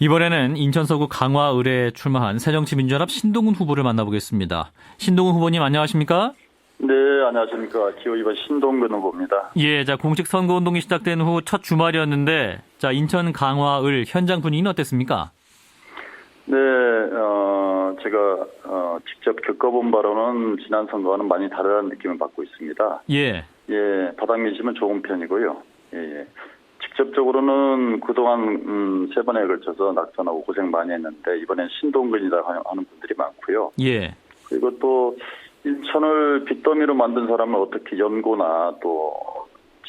이번에는 인천 서구 강화을에 출마한 새정치민주연합 신동훈 후보를 만나보겠습니다. 신동훈 후보님 안녕하십니까? 네, 안녕하십니까. 기호 2번 신동근 후보입니다. 예, 자 공식 선거운동이 시작된 후 첫 주말이었는데, 자 인천 강화을 현장 분위기는 어땠습니까? 네, 제가 직접 겪어본 바로는 지난 선거와는 많이 다르다는 느낌을 받고 있습니다. 예. 예, 바닥 민심은 좋은 편이고요. 예. 직접적으로는 그동안 세 번에 걸쳐서 낙선하고 고생 많이 했는데 이번엔 신동근이다 하는 분들이 많고요. 예. 그리고 또 인천을 빚더미로 만든 사람을 어떻게 연고나 또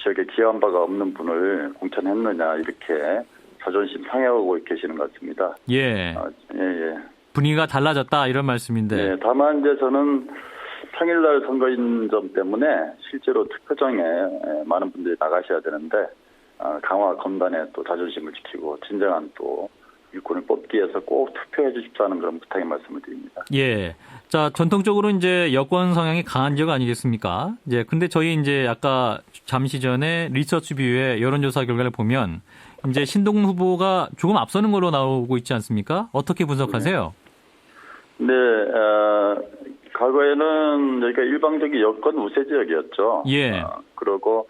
지역에 기여한 바가 없는 분을 공천했느냐 이렇게 자존심 상해하고 계시는 것 같습니다. 예. 예. 분위기가 달라졌다 이런 말씀인데. 네, 다만 이제 저는 평일날 선거인 점 때문에 실제로 투표장에 많은 분들이 나가셔야 되는데 강화 검단에 또 자존심을 지키고 진정한 또 일꾼을 뽑기 위해서 꼭 투표해 주십사는 그런 부탁의 말씀을 드립니다. 예. 자, 전통적으로 이제 여권 성향이 강한 지역 아니겠습니까? 이제 근데 저희 이제 아까 잠시 전에 리서치뷰의 여론조사 결과를 보면 이제 신동훈 후보가 조금 앞서는 걸로 나오고 있지 않습니까? 어떻게 분석하세요? 네, 과거에는 여기가 일방적인 여권 우세 지역이었죠. 예. 그리고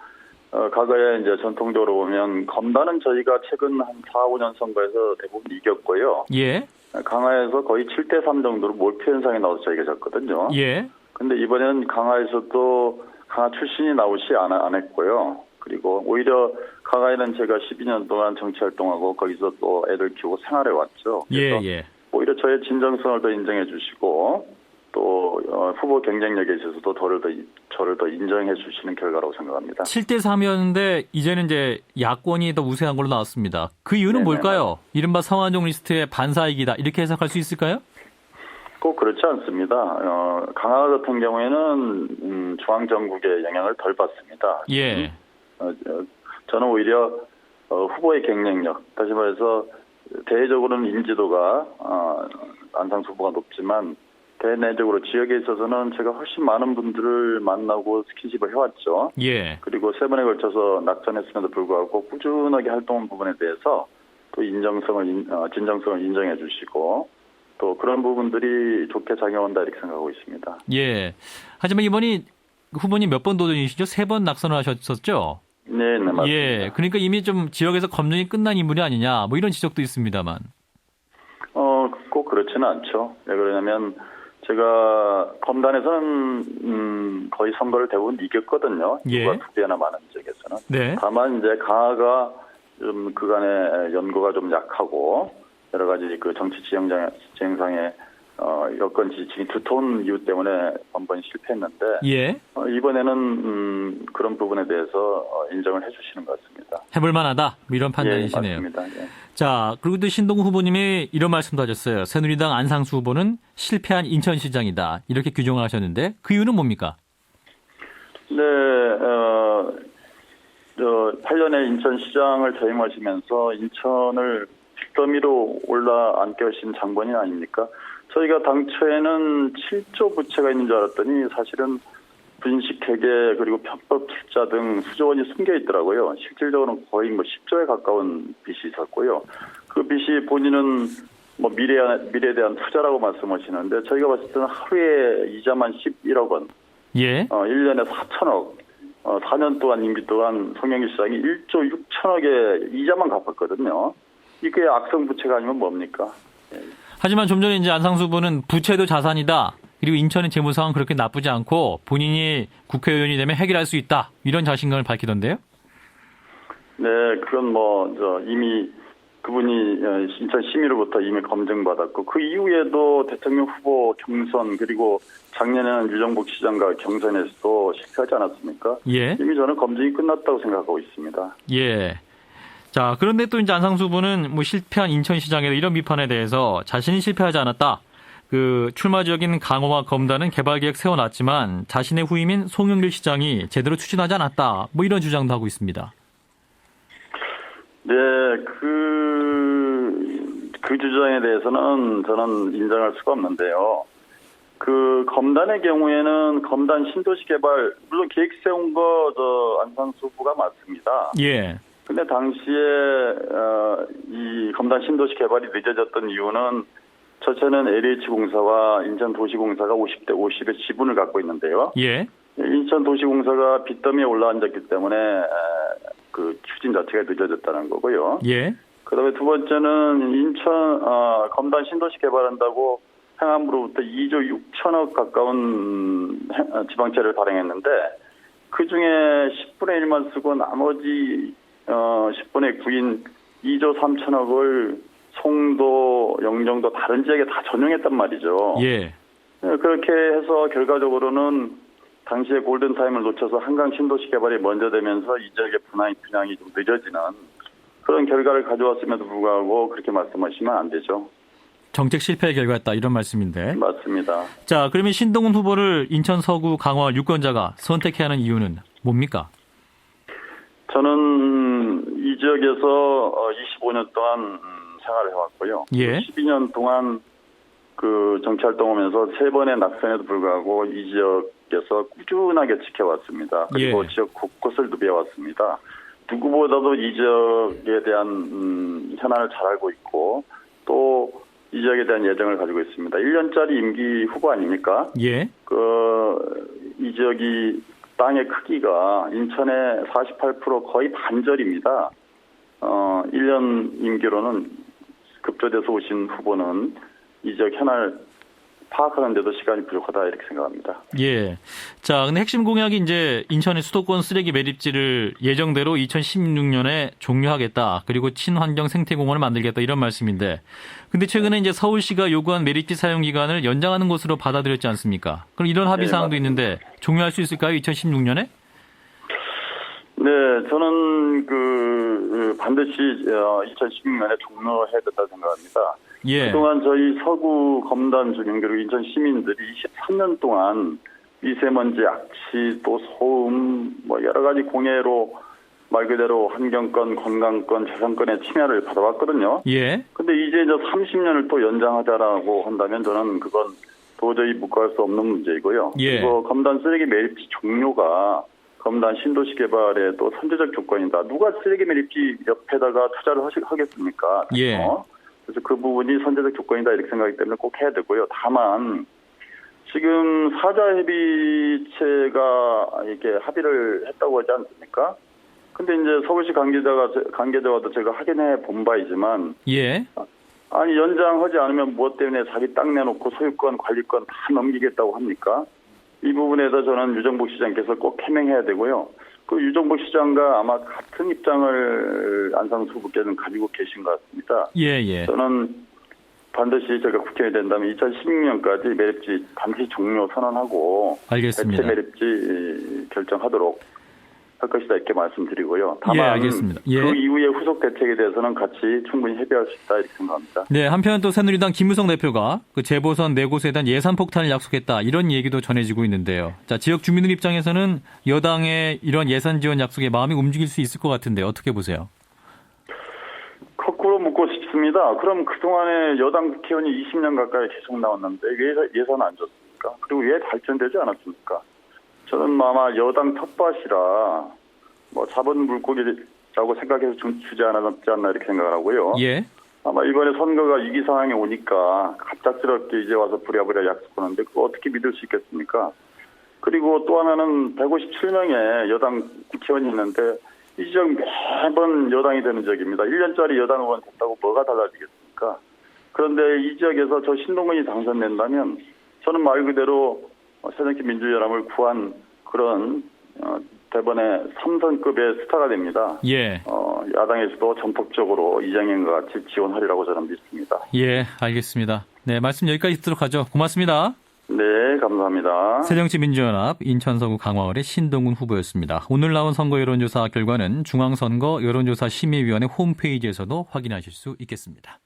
과거에 이제 전통적으로 보면 검단은 저희가 최근 한 4, 5년 선거에서 대부분 이겼고요. 예. 강화에서 거의 7대3 정도로 몰표 현상이 나와서 저희가 졌거든요. 예. 근데 이번에는 강화에서도 강화 출신이 나오시 안 했고요. 그리고 오히려 강화에는 제가 12년 동안 정치활동하고 거기서 또 애들 키우고 생활해 왔죠. 그래서 예. 오히려 저의 진정성을 더 인정해 주시고 또 후보 경쟁력에 있어서도 저를 더 인정해 주시는 결과라고 생각합니다. 7대3이었는데 이제는 이제 야권이 더 우세한 걸로 나왔습니다. 그 이유는 네네. 뭘까요? 이른바 성완종 리스트의 반사이기다 이렇게 해석할 수 있을까요? 꼭 그렇지 않습니다. 강화 같은 경우에는 중앙 정국의 영향을 덜 받습니다. 예. 저는 오히려 후보의 경쟁력, 다시 말해서 대외적으로는 인지도가 안상수 후보가 높지만 대내적으로 지역에 있어서는 제가 훨씬 많은 분들을 만나고 스킨십을 해왔죠. 예. 그리고 세 번에 걸쳐서 낙선했음에도 불구하고 꾸준하게 활동한 부분에 대해서 또 진정성을 인정해 주시고 또 그런 부분들이 좋게 작용한다 이렇게 생각하고 있습니다. 예. 하지만 이번이 후보님 몇 번 도전이시죠? 3번 낙선을 하셨었죠? 네, 맞습니다. 예. 그러니까 이미 좀 지역에서 검증이 끝난 인물이 아니냐 뭐 이런 지적도 있습니다만. 꼭 그렇지는 않죠. 왜 그러냐면 제가 검단에서는 거의 선거를 대부분 이겼거든요. 예. 누가 2배나 많은 지역에서는. 네. 다만 이제 강화가 좀 그간의 연고가 좀 약하고 여러 가지 그 정치 지형상의 여권 지지층이 두터운 이유 때문에 번번이 실패했는데 예. 이번에는 그런 부분에 대해서 인정을 해주시는 것 같습니다. 해볼 만하다 뭐 이런 판단이시네요. 예, 맞습니다. 예. 자, 그리고 또 신동훈 후보님이 이런 말씀도 하셨어요. 새누리당 안상수 후보는 실패한 인천시장이다. 이렇게 규정을 하셨는데 그 이유는 뭡니까? 네, 8년에 인천시장을 퇴임하시면서 인천을 빚더미로 올라앉게 하신 장본인 아닙니까? 저희가 당초에는 7조 부채가 있는 줄 알았더니 사실은 분식회계 그리고 편법 투자 등 수조 원이 숨겨 있더라고요. 실질적으로는 거의 10조에 가까운 빚이 있었고요. 그 빚이 본인은 미래에 대한 투자라고 말씀하시는데 저희가 봤을 때는 하루에 이자만 11억 원, 예. 1년에 4천억, 4년 동안 임기 동안 송영길 시장이 1조 6천억의 이자만 갚았거든요. 이게 악성 부채가 아니면 뭡니까? 하지만 좀 전에 이제 안상수 후보는 부채도 자산이다. 그리고 인천의 재무 상황 그렇게 나쁘지 않고 본인이 국회의원이 되면 해결할 수 있다. 이런 자신감을 밝히던데요. 네, 그건 이미 그분이 인천 시민으로부터 이미 검증받았고 그 이후에도 대통령 후보 경선 그리고 작년에는 유정복 시장과 경선에서도 실패하지 않았습니까? 예. 이미 저는 검증이 끝났다고 생각하고 있습니다. 예. 자, 그런데 또 이제 안상수 후보는 실패한 인천시장에 이런 비판에 대해서 자신이 실패하지 않았다. 그 출마 지역인 강화와 검단은 개발 계획 세워놨지만 자신의 후임인 송영길 시장이 제대로 추진하지 않았다. 뭐 이런 주장도 하고 있습니다. 네, 그 주장에 대해서는 저는 인정할 수가 없는데요. 그 검단의 경우에는 검단 신도시 개발 물론 계획 세운 거 안상수 후보가 맞습니다. 예. 근데 당시에 이 검단 신도시 개발이 늦어졌던 이유는 첫째는 LH공사와 인천도시공사가 50대 50의 지분을 갖고 있는데요. 예. 인천도시공사가 빚더미에 올라앉았기 때문에 그 추진 자체가 늦어졌다는 거고요. 예. 그다음에 두 번째는 인천 검단 신도시 개발한다고 행안부로부터 2조 6천억 가까운 지방채를 발행했는데 그중에 10분의 1만 쓰고 나머지 10분의 9인 2조 3천억을 송도, 영종도 다른 지역에 다 전용했단 말이죠. 예. 그렇게 해서 결과적으로는 당시에 골든타임을 놓쳐서 한강 신도시 개발이 먼저 되면서 이 지역의 분양이 좀 늦어지는 그런 결과를 가져왔음에도 불구하고 그렇게 말씀하시면 안 되죠. 정책 실패의 결과였다 이런 말씀인데. 맞습니다. 자, 그러면 신동훈 후보를 인천 서구 강화 유권자가 선택해야 하는 이유는 뭡니까? 저는 이 지역에서 25년 동안 생활을 해왔고요. 예. 12년 동안 그 정치활동하면서 3번의 낙선에도 불구하고 이 지역에서 꾸준하게 지켜왔습니다. 그리고 예. 지역 곳곳을 누벼왔습니다. 누구보다도 이 지역에 대한 현안을 잘 알고 있고 또 이 지역에 대한 예정을 가지고 있습니다. 1년짜리 임기 후보 아닙니까? 예. 이 지역이 땅의 크기가 인천의 48% 거의 반절입니다. 1년 임기로는 급조돼서 오신 후보는 이 지역 현안을 파악하는 데도 시간이 부족하다 이렇게 생각합니다. 예. 자, 근데 핵심 공약이 이제 인천의 수도권 쓰레기 매립지를 예정대로 2016년에 종료하겠다. 그리고 친환경 생태공원을 만들겠다. 이런 말씀인데. 근데 최근에 이제 서울시가 요구한 매립지 사용 기간을 연장하는 것으로 받아들였지 않습니까? 그럼 이런 합의 사항도 있는데 종료할 수 있을까요? 2016년에? 네, 저는 반드시 2016년에 종료해야 된다 생각합니다. 예. 그동안 저희 서구 검단 주민 그리고 인천 시민들이 23년 동안 미세먼지 악취 또 소음 뭐 여러 가지 공해로 말 그대로 환경권, 건강권, 재산권의 침해를 받아왔거든요. 예. 근데 이제 30년을 또 연장하자라고 한다면 저는 그건 도저히 묵과할 수 없는 문제이고요. 예. 그리고 검단 쓰레기 매립지 종료가 검단 신도시 개발의 또 선제적 조건이다. 누가 쓰레기 매립지 옆에다가 투자를 하겠습니까? 예. 그래서 그 부분이 선제적 조건이다 이렇게 생각하기 때문에 꼭 해야 되고요. 다만 지금 사자 협의체가 이렇게 합의를 했다고 하지 않습니까? 근데 이제 서울시 관계자와도 제가 확인해 본 바이지만 예. 아니 연장하지 않으면 무엇 때문에 자기 땅 내놓고 소유권, 관리권 다 넘기겠다고 합니까? 이 부분에서 저는 유정복 시장께서 꼭 해명해야 되고요. 그 유정복 시장과 아마 같은 입장을 안상수 후보께서는 가지고 계신 것 같습니다. 예. 저는 반드시 제가 국회에 된다면 2016년까지 매립지 반드시 종료 선언하고 알겠습니다. 대체 매립지 결정하도록 할 것이다 이렇게 말씀드리고요. 다만 예, 알겠습니다. 예. 그 이후에 후속 대책에 대해서는 같이 충분히 협의할 수 있다 이렇게 생각합니다. 네, 한편 또 새누리당 김무성 대표가 그 재보선 4곳에 대한 예산 폭탄을 약속했다 이런 얘기도 전해지고 있는데요. 자, 지역 주민들 입장에서는 여당의 이런 예산 지원 약속에 마음이 움직일 수 있을 것 같은데 어떻게 보세요? 거꾸로 묻고 싶습니다. 그럼 그동안에 여당 국회의원이 20년 가까이 계속 나왔는데 왜 예산 안 줬습니까? 그리고 왜 발전되지 않았습니까? 저는 아마 여당 텃밭이라 뭐 잡은 물고기라고 생각해서 주지 않았지 않나 이렇게 생각을 하고요. 예. 아마 이번에 선거가 위기 상황에 오니까 갑작스럽게 이제 와서 부랴부랴 약속하는데 그거 어떻게 믿을 수 있겠습니까? 그리고 또 하나는 157명의 여당 국회의원이 있는데 이 지역 매번 여당이 되는 지역입니다. 1년짜리 여당 의원 됐다고 뭐가 달라지겠습니까? 그런데 이 지역에서 저 신동근이 당선된다면 저는 말 그대로 새정치 민주연합을 구한 그런 대번에 3선급의 스타가 됩니다. 예. 야당에서도 전폭적으로 이정현과 같이 지원하리라고 저는 믿습니다. 예, 알겠습니다. 네, 말씀 여기까지 듣도록 하죠. 고맙습니다. 네, 감사합니다. 새정치민주연합 인천서구 강화을의 신동훈 후보였습니다. 오늘 나온 선거 여론조사 결과는 중앙선거 여론조사 심의위원회 홈페이지에서도 확인하실 수 있겠습니다.